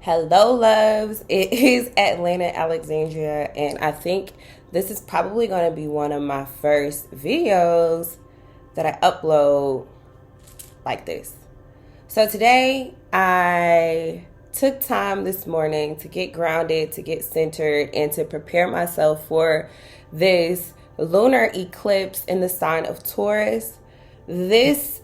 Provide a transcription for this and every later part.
Hello, loves. It is Atlanta, Alexandria, and I think this is probably going to be one of my first videos that I upload like this. So today, I took time this morning to get grounded, to get centered, and to prepare myself for this lunar eclipse in the sign of Taurus. This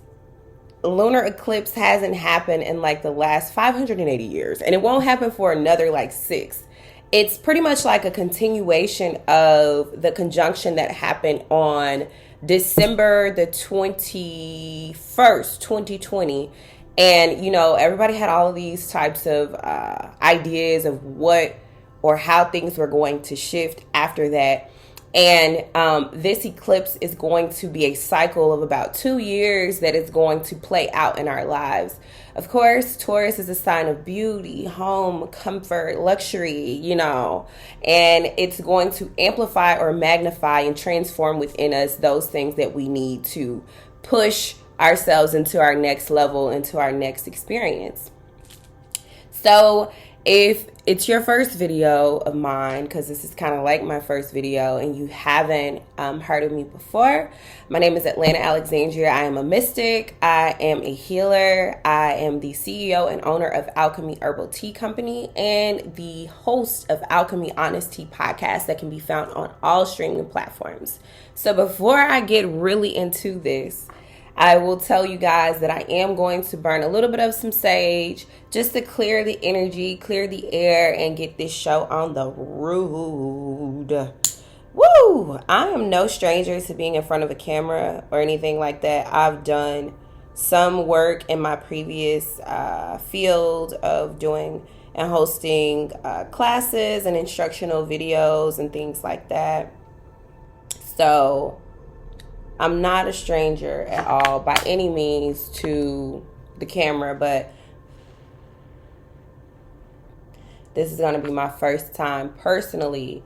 lunar eclipse hasn't happened in like the last 580 years, and it won't happen for another like 6. It's pretty much like a continuation of the conjunction that happened on December the 21st, 2020. And, you know, everybody had all of these types of ideas of what or how things were going to shift after that. And this eclipse is going to be a cycle of about 2 years that is going to play out in our lives. Of course, Taurus is a sign of beauty, home, comfort, luxury, you know, and it's going to amplify or magnify and transform within us those things that we need to push ourselves into our next level, into our next experience. So if it's your first video of mine, because this is kind of like my first video, and you haven't heard of me before, my name is Atlanta Alexandria. I am a mystic. I am a healer. I am the CEO and owner of Alkhemi Herbal Tea Company and the host of Alkhemi HonesTea Podcast that can be found on all streaming platforms. So before I get really into this, I will tell you guys that I am going to burn a little bit of some sage just to clear the energy, clear the air, and get this show on the road. Woo! I am no stranger to being in front of a camera or anything like that. I've done some work in my previous field of doing and hosting classes and instructional videos and things like that. So I'm not a stranger at all by any means to the camera, but this is going to be my first time personally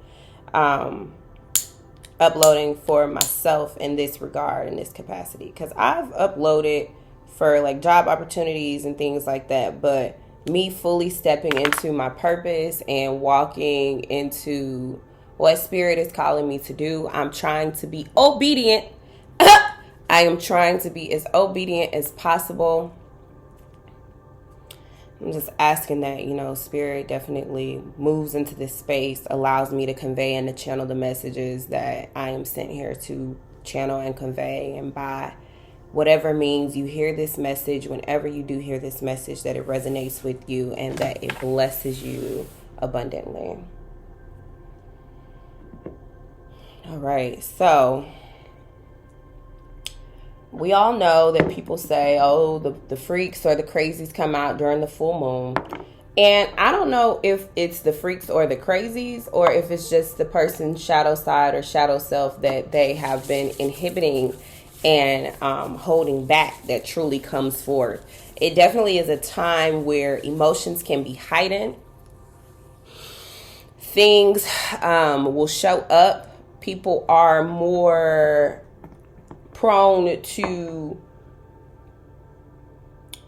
uploading for myself in this regard, in this capacity, because I've uploaded for like job opportunities and things like that, but me fully stepping into my purpose and walking into what spirit is calling me to do, I'm trying to be obedient. I am trying to be as obedient as possible. I'm just asking that, you know, spirit definitely moves into this space, allows me to convey and to channel the messages that I am sent here to channel and convey. And by whatever means you hear this message, whenever you do hear this message, that it resonates with you and that it blesses you abundantly. All right, so we all know that people say, oh, the freaks or the crazies come out during the full moon. And I don't know if it's the freaks or the crazies, or if it's just the person's shadow side or shadow self that they have been inhibiting and holding back that truly comes forth. It definitely is a time where emotions can be heightened. Things will show up. People are more prone to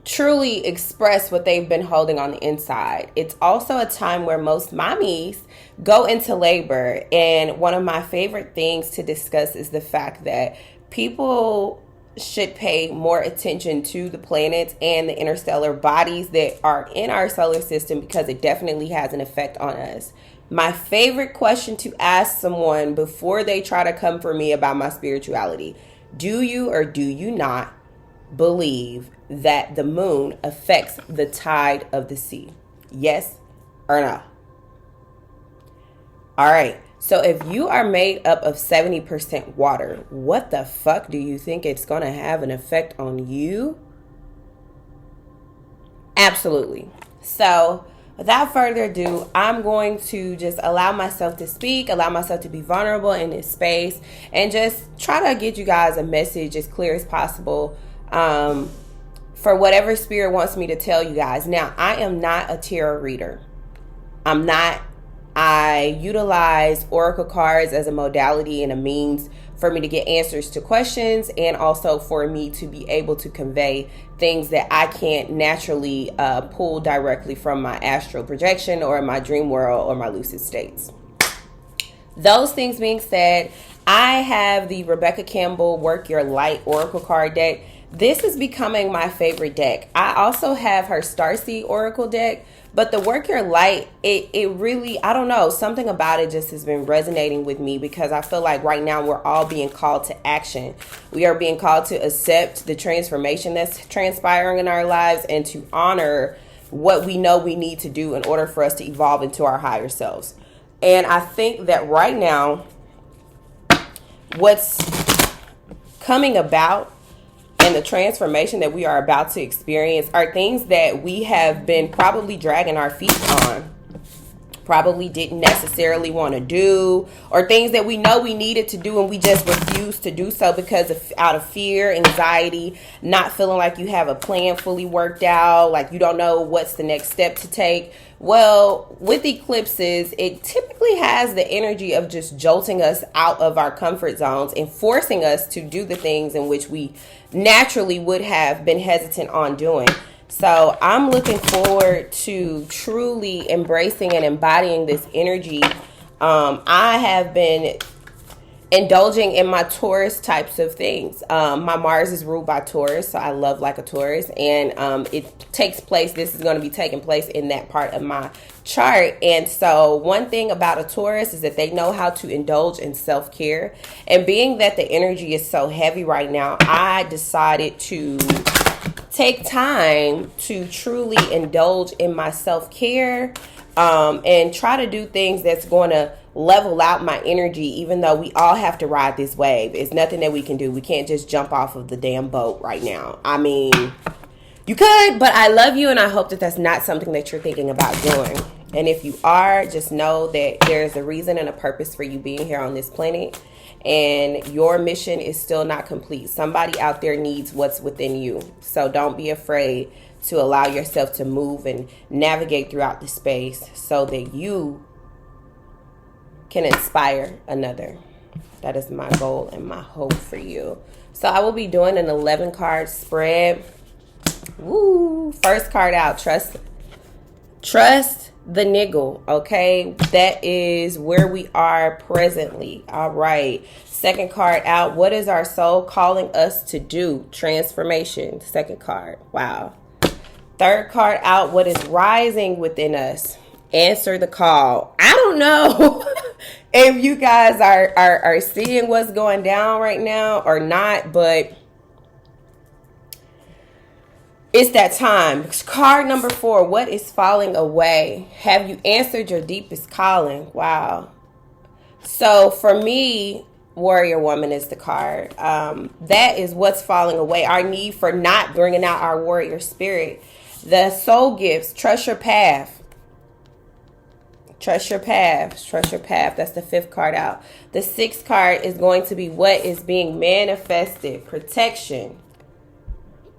truly express what they've been holding on the inside. It's also a time where most mommies go into labor. And one of my favorite things to discuss is the fact that people should pay more attention to the planets and the interstellar bodies that are in our solar system, because it definitely has an effect on us. My favorite question to ask someone before they try to come for me about my spirituality: do you or do you not believe that the moon affects the tide of the sea? Yes or no? All right. So if you are made up of 70% water, what the fuck do you think it's going to have an effect on you? Absolutely. So without further ado, I'm going to just allow myself to speak, allow myself to be vulnerable in this space, and just try to get you guys a message as clear as possible for whatever spirit wants me to tell you guys. Now, I am not a tarot reader. I'm not I utilize oracle cards as a modality and a means for me to get answers to questions, and also for me to be able to convey things that I can't naturally pull directly from my astral projection or my dream world or my lucid states. Those things being said, I have the Rebecca Campbell Work Your Light Oracle card deck. This is becoming my favorite deck. I also have her Starseed Oracle deck, but the Work Your Light, it really, I don't know, something about it just has been resonating with me, because I feel like right now we're all being called to action. We are being called to accept the transformation that's transpiring in our lives and to honor what we know we need to do in order for us to evolve into our higher selves. And I think that right now, what's coming about and the transformation that we are about to experience are things that we have been probably dragging our feet on, probably didn't necessarily want to do, or things that we know we needed to do and we just refused to do so because of out of fear, anxiety, not feeling like you have a plan fully worked out, like you don't know what's the next step to take. Well, with eclipses, it typically has the energy of just jolting us out of our comfort zones and forcing us to do the things in which we naturally would have been hesitant on doing. So I'm looking forward to truly embracing and embodying this energy. I have been indulging in my Taurus types of things. My Mars is ruled by Taurus, so I love like a Taurus, and it takes place, this is going to be taking place in that part of my chart. And so one thing about a Taurus is that they know how to indulge in self-care, and being that the energy is so heavy right now, I decided to take time to truly indulge in my self-care, and try to do things that's going to level out my energy, even though we all have to ride this wave. It's nothing that we can do. We can't just jump off of the damn boat right now. I mean, you could, but I love you, and I hope that that's not something that you're thinking about doing. And if you are, just know that there's a reason and a purpose for you being here on this planet, and your mission is still not complete. Somebody out there needs what's within you. So don't be afraid to allow yourself to move and navigate throughout the space so that you can inspire another. That is my goal and my hope for you. So I will be doing an 11 card spread. Woo! First card out, trust the niggle, okay? That is where we are presently. All right. Second card out, what is our soul calling us to do? Transformation. Second card. Wow. Third card out, what is rising within us? Answer the call. I don't know if you guys are seeing what's going down right now or not, but it's that time. Card number 4, what is falling away? Have you answered your deepest calling? Wow. So for me, Warrior Woman is the card. That is what's falling away. Our need for not bringing out our warrior spirit. The soul gifts, trust your path. Trust your path. Trust your path. That's the 5th card out. The 6th card is going to be what is being manifested. Protection.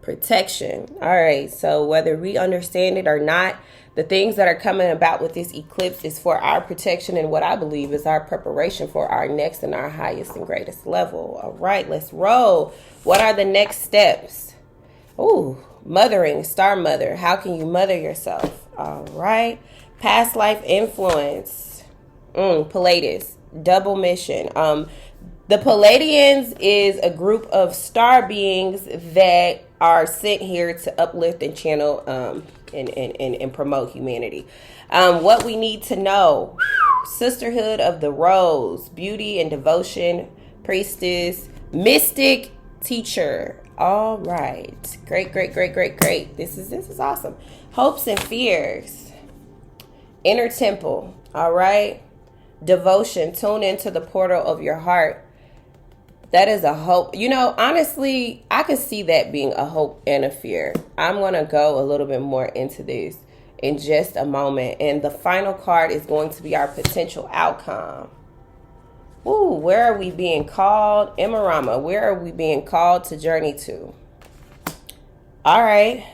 Protection. All right. So whether we understand it or not, the things that are coming about with this eclipse is for our protection and what I believe is our preparation for our next and our highest and greatest level. All right. Let's roll. What are the next steps? Ooh, mothering, star mother. How can you mother yourself? All right. Past life influence. Palladius. Double mission. The Palladians is a group of star beings that are sent here to uplift and channel and promote humanity. What we need to know. Sisterhood of the Rose. Beauty and devotion. Priestess. Mystic. Teacher. All right. Great. This is awesome. Hopes and fears. Inner temple. All right. Devotion. Tune into the portal of your heart. That is a hope. You know, honestly, I can see that being a hope and a fear. I'm going to go a little bit more into this in just a moment. And the final card is going to be our potential outcome. Ooh, where are we being called? Emirama, where are we being called to journey to? All right.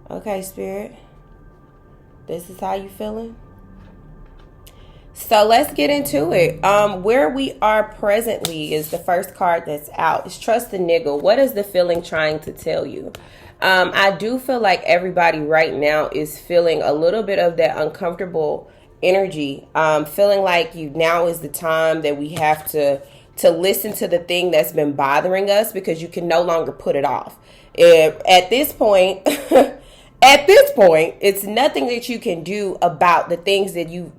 Okay, Spirit. This is how you feeling? So let's get into it. Where we are presently is the first card that's out. It's Trust the Nigga. What is the feeling trying to tell you? I do feel like everybody right now is feeling a little bit of that uncomfortable energy. Feeling like now is the time that we have to listen to the thing that's been bothering us, because you can no longer put it off. At this point, it's nothing that you can do about the things that your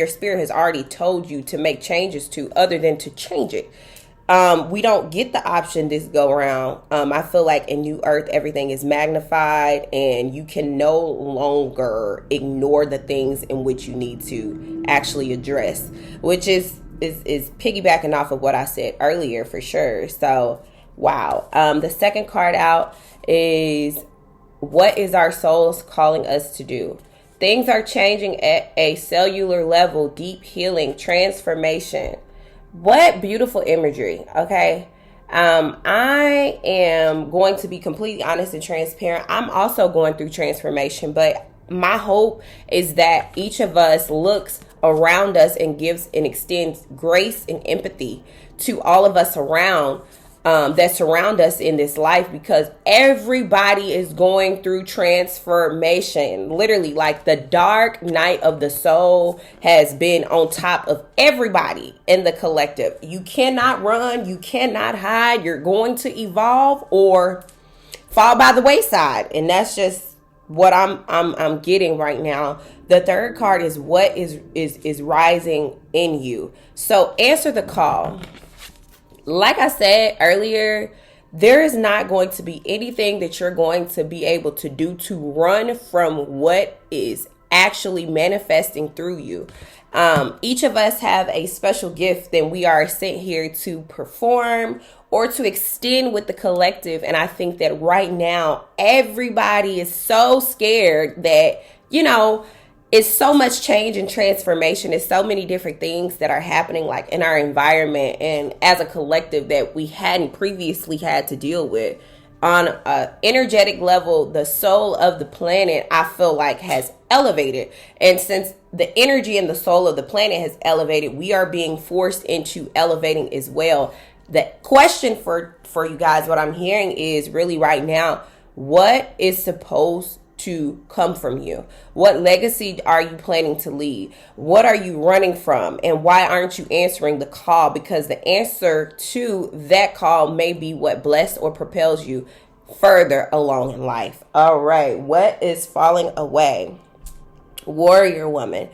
spirit has already told you to make changes to, other than to change it. We don't get the option this go around. I feel like in New Earth, everything is magnified, and you can no longer ignore the things in which you need to actually address, which is piggybacking off of what I said earlier, for sure. So, wow. The second card out is, what is our souls calling us to do? Things are changing at a cellular level, deep healing, transformation. What beautiful imagery, okay? I am going to be completely honest and transparent. I'm also going through transformation, but my hope is that each of us looks around us and gives and extends grace and empathy to all of us around that surround us in this life, because everybody is going through transformation. Literally, like the dark night of the soul has been on top of everybody in the collective. You cannot run, you cannot hide. You're going to evolve or fall by the wayside, and that's just what I'm getting right now. The third card is, what is rising in you. So answer the call. Like I said earlier, there is not going to be anything that you're going to be able to do to run from what is actually manifesting through you. Each of us have a special gift that we are sent here to perform or to extend with the collective. And I think that right now, everybody is so scared that, it's so much change and transformation. It's so many different things that are happening, like in our environment and as a collective, that we hadn't previously had to deal with. On an energetic level, the soul of the planet, I feel like, has elevated. And since the energy and the soul of the planet has elevated, we are being forced into elevating as well. The question for you guys, what I'm hearing is really right now, what is supposed to come from you? What legacy are you planning to leave? What are you running from? And why aren't you answering the call? Because the answer to that call may be what bless or propels you further along in life. All right. What is falling away? Warrior woman.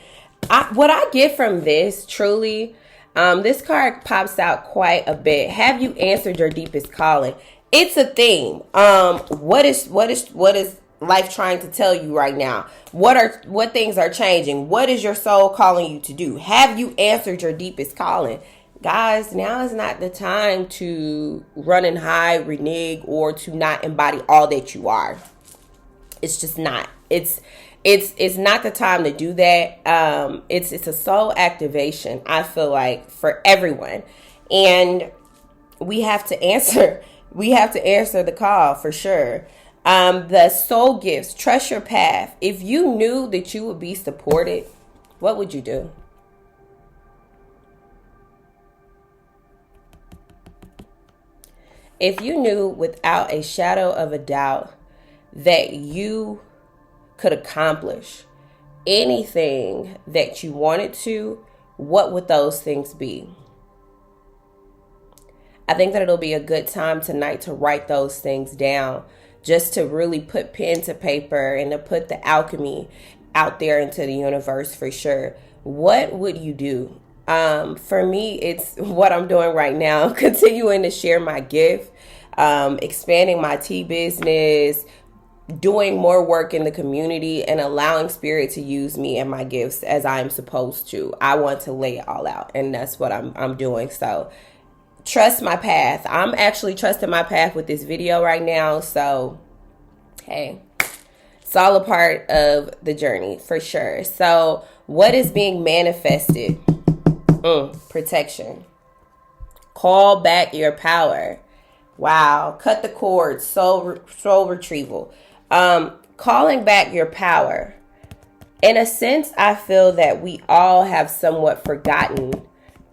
What I get from this, truly, this card pops out quite a bit. Have you answered your deepest calling? It's a theme. What is life trying to tell you right now? What things are changing? What is your soul calling you to do? Have you answered your deepest calling? Guys, now is not the time to run and hide, renege, or to not embody all that you are. It's just not. It's not the time to do that. It's a soul activation, I feel like, for everyone. And we have to answer. We have to answer the call, for sure. The soul gifts, trust your path. If you knew that you would be supported, what would you do? If you knew without a shadow of a doubt that you could accomplish anything that you wanted to, what would those things be? I think that it'll be a good time tonight to write those things down, just to really put pen to paper and to put the alchemy out there into the universe, for sure. What would you do? For me, it's what I'm doing right now, continuing to share my gift, expanding my tea business, doing more work in the community, and allowing spirit to use me and my gifts as I'm supposed to. I want to lay it all out, and that's what I'm doing. So trust my path. I'm actually trusting my path with this video right now. So, hey, it's all a part of the journey, for sure. So what is being manifested? Protection. Call back your power. Wow. Cut the cord. Soul retrieval. Calling back your power. in a sense, I feel that we all have somewhat forgotten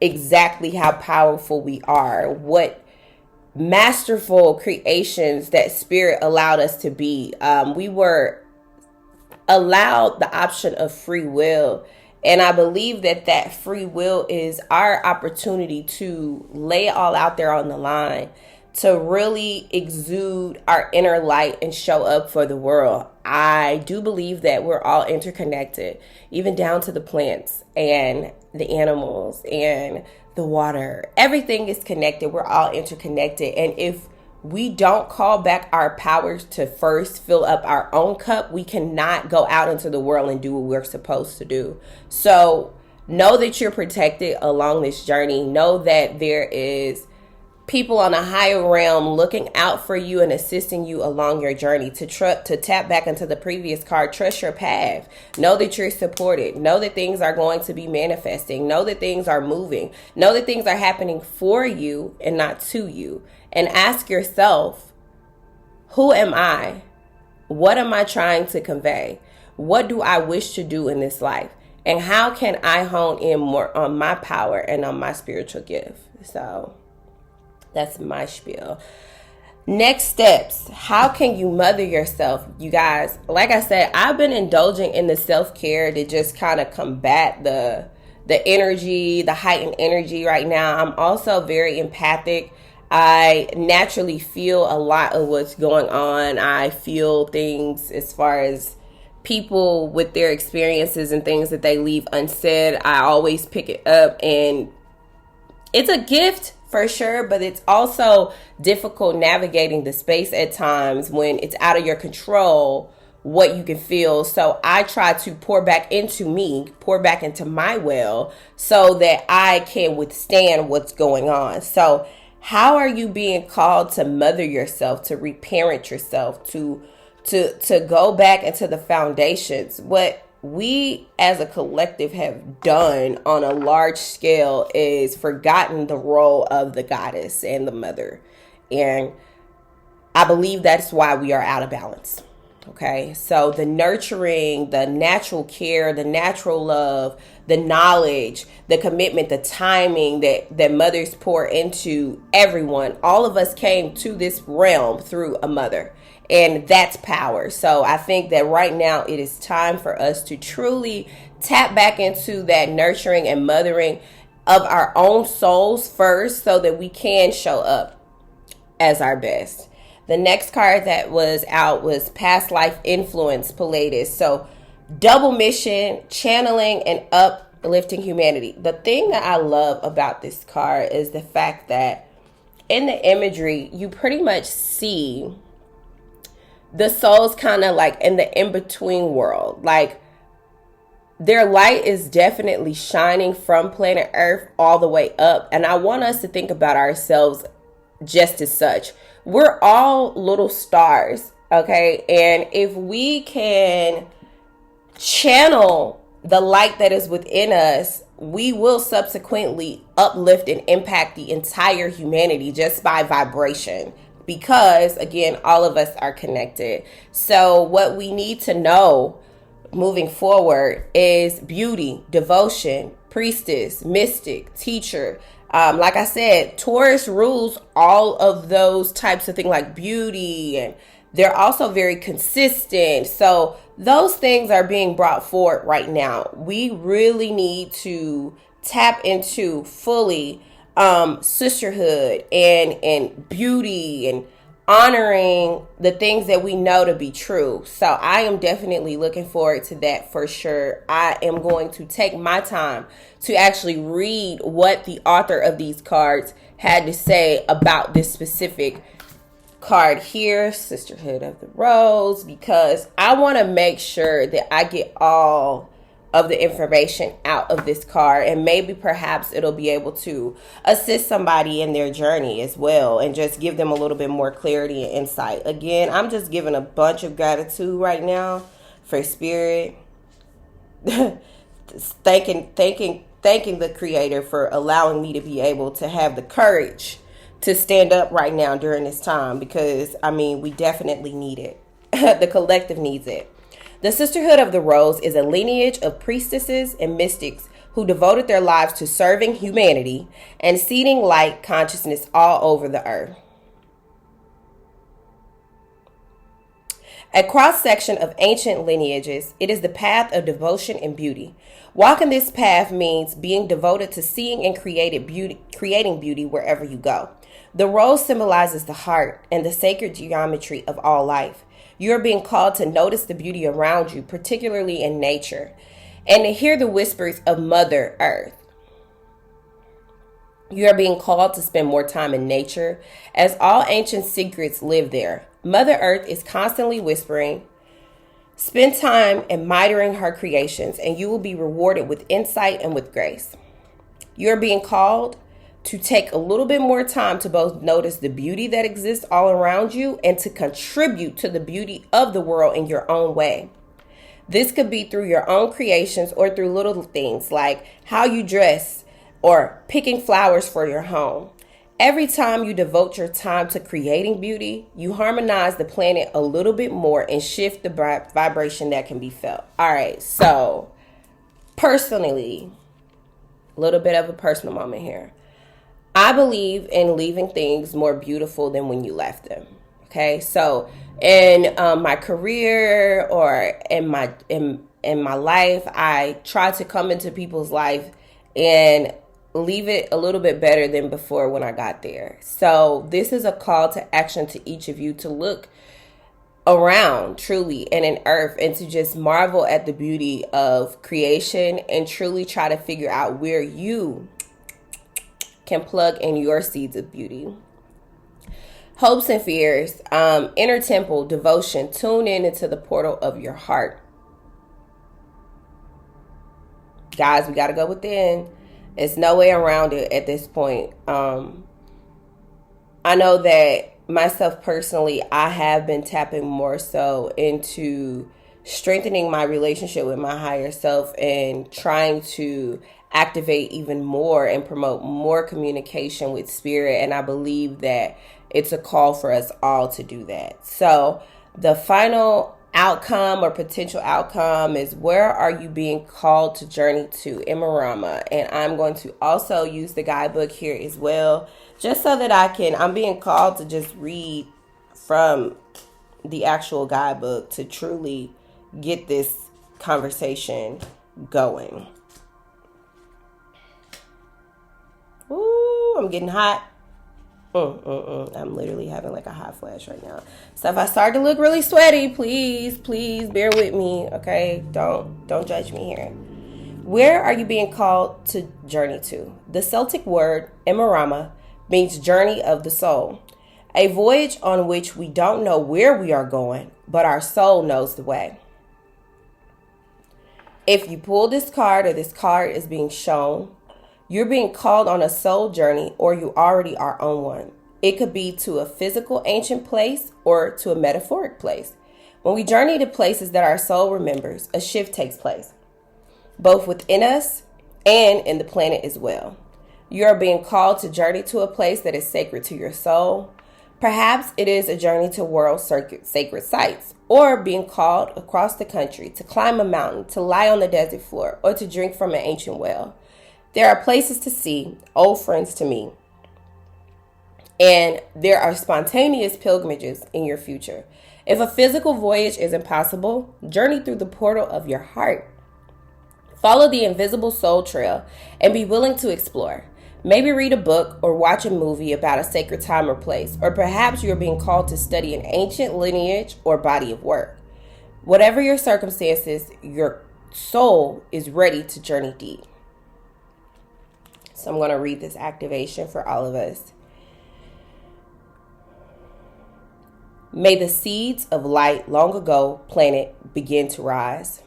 exactly how powerful we are, what masterful creations that Spirit allowed us to be. We were allowed the option of free will. And I believe that that free will is our opportunity to lay it all out there on the line, to really exude our inner light and show up for the world. I do believe that we're all interconnected, even down to the plants and the animals and the water. Everything is connected. We're all interconnected. And if we don't call back our powers to first fill up our own cup, we cannot go out into the world and do what we're supposed to do. So know that you're protected along this journey. Know that there is people on a higher realm looking out for you and assisting you along your journey. To tap back into the previous card, trust your path. Know that you're supported. Know that things are going to be manifesting. Know that things are moving. Know that things are happening for you and not to you. And ask yourself, who am I? What am I trying to convey? What do I wish to do in this life? And how can I hone in more on my power and on my spiritual gift? So that's my spiel. Next steps. How can you mother yourself? You guys, like I said, I've been indulging in the self-care to just kind of combat the energy, the heightened energy right now. I'm also very empathic. I naturally feel a lot of what's going on. I feel things as far as people with their experiences and things that they leave unsaid. I always pick it up, and it's a gift for sure, but it's also difficult navigating the space at times when it's out of your control what you can feel. So I try to pour back into me, pour back into my well, so that I can withstand what's going on. So how are you being called to mother yourself, to reparent yourself, to go back into the foundations? What we as a collective have done on a large scale is forgotten the role of the goddess and the mother. And I believe that's why we are out of balance. Okay, so the nurturing, the natural care, the natural love, the knowledge, the commitment, the timing that mothers pour into everyone. All of us came to this realm through a mother, and that's power. So I think that right now it is time for us to truly tap back into that nurturing and mothering of our own souls first, so that we can show up as our best. The next card that was out was Past Life Influence Pallades. So double mission, channeling, and uplifting humanity. The thing that I love about this card is the fact that in the imagery, you pretty much see the souls kind of like in the in-between world. Like their light is definitely shining from planet Earth all the way up. And I want us to think about ourselves just as such. We're all little stars, okay? And if we can channel the light that is within us, we will subsequently uplift and impact the entire humanity just by vibration. Because, again, all of us are connected. So what we need to know moving forward is beauty, devotion, priestess, mystic, teacher. Like I said, Taurus rules all of those types of things like beauty, and they're also very consistent. So those things are being brought forward right now. We really need to tap into fully sisterhood and beauty and honoring the things that we know to be true. So I am definitely looking forward to that for sure. I am going to take my time to actually read what the author of these cards had to say about this specific card here, Sisterhood of the Rose, because I want to make sure that I get all of the information out of this card, and maybe perhaps it'll be able to assist somebody in their journey as well and just give them a little bit more clarity and insight. Again, I'm just giving a bunch of gratitude right now for Spirit. thanking the Creator for allowing me to be able to have the courage to stand up right now during this time, because I mean, we definitely need it. The collective needs it. The Sisterhood of the Rose is a lineage of priestesses and mystics who devoted their lives to serving humanity and seeding light consciousness all over the earth. A cross-section of ancient lineages, it is the path of devotion and beauty. Walking this path means being devoted to seeing and creating beauty wherever you go. The rose symbolizes the heart and the sacred geometry of all life. You are being called to notice the beauty around you, particularly in nature, and to hear the whispers of Mother Earth. You are being called to spend more time in nature, as all ancient secrets live there. Mother Earth is constantly whispering. Spend time admiring her creations, and you will be rewarded with insight and with grace. You are being called to take a little bit more time to both notice the beauty that exists all around you and to contribute to the beauty of the world in your own way. This could be through your own creations or through little things like how you dress or picking flowers for your home. Every time you devote your time to creating beauty, you harmonize the planet a little bit more and shift the vibration that can be felt. All right, so personally, a little bit of a personal moment here. I believe in leaving things more beautiful than when you left them. Okay, so in my career or in my life, I try to come into people's life and leave it a little bit better than before when I got there. So this is a call to action to each of you to look around truly and in earth and to just marvel at the beauty of creation and truly try to figure out where you can plug in your seeds of beauty. Hopes and fears, inner temple, devotion, tune in into the portal of your heart. Guys, we got to go within. There's no way around it at this point. I know that myself personally, I have been tapping more so into strengthening my relationship with my higher self and trying to activate even more and promote more communication with spirit. And I believe that it's a call for us all to do that. So the final outcome or potential outcome is, where are you being called to journey to in Marama? And I'm going to also use the guidebook here as well, just so that I'm being called to just read from the actual guidebook to truly get this conversation going. Ooh, I'm getting hot. I'm literally having like a hot flash right now. So if I start to look really sweaty, please bear with me. Okay, don't judge me here. Where are you being called to journey to? The Celtic word Emerama means journey of the soul, a voyage on which we don't know where we are going, but our soul knows the way. If you pull this card, or this card is being shown, you're being called on a soul journey, or you already are on one. It could be to a physical ancient place or to a metaphoric place. When we journey to places that our soul remembers, a shift takes place, both within us and in the planet as well. You are being called to journey to a place that is sacred to your soul. Perhaps it is a journey to world sacred sites, or being called across the country to climb a mountain, to lie on the desert floor, or to drink from an ancient well. There are places to see, old friends to meet, and there are spontaneous pilgrimages in your future. If a physical voyage is impossible, journey through the portal of your heart. Follow the invisible soul trail and be willing to explore. Maybe read a book or watch a movie about a sacred time or place, or perhaps you're being called to study an ancient lineage or body of work. Whatever your circumstances, your soul is ready to journey deep. So I'm going to read this activation for all of us. May the seeds of light long ago planted begin to rise.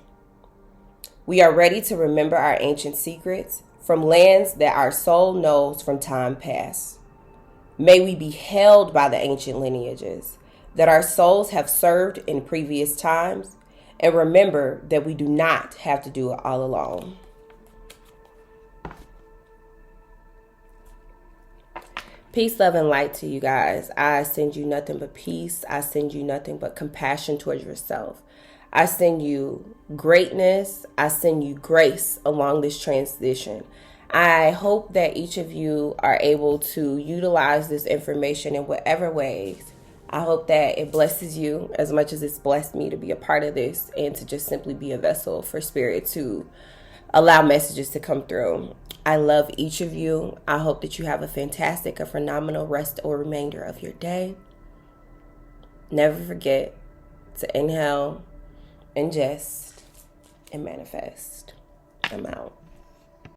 We are ready to remember our ancient secrets from lands that our soul knows from time past. May we be held by the ancient lineages that our souls have served in previous times, and remember that we do not have to do it all alone. Peace, love, and light to you guys. I send you nothing but peace. I send you nothing but compassion towards yourself. I send you greatness. I send you grace along this transition. I hope that each of you are able to utilize this information in whatever ways. I hope that it blesses you as much as it's blessed me to be a part of this and to just simply be a vessel for Spirit to allow messages to come through. I love each of you. I hope that you have a fantastic, a phenomenal rest or remainder of your day. Never forget to inhale, ingest, and manifest. I'm out.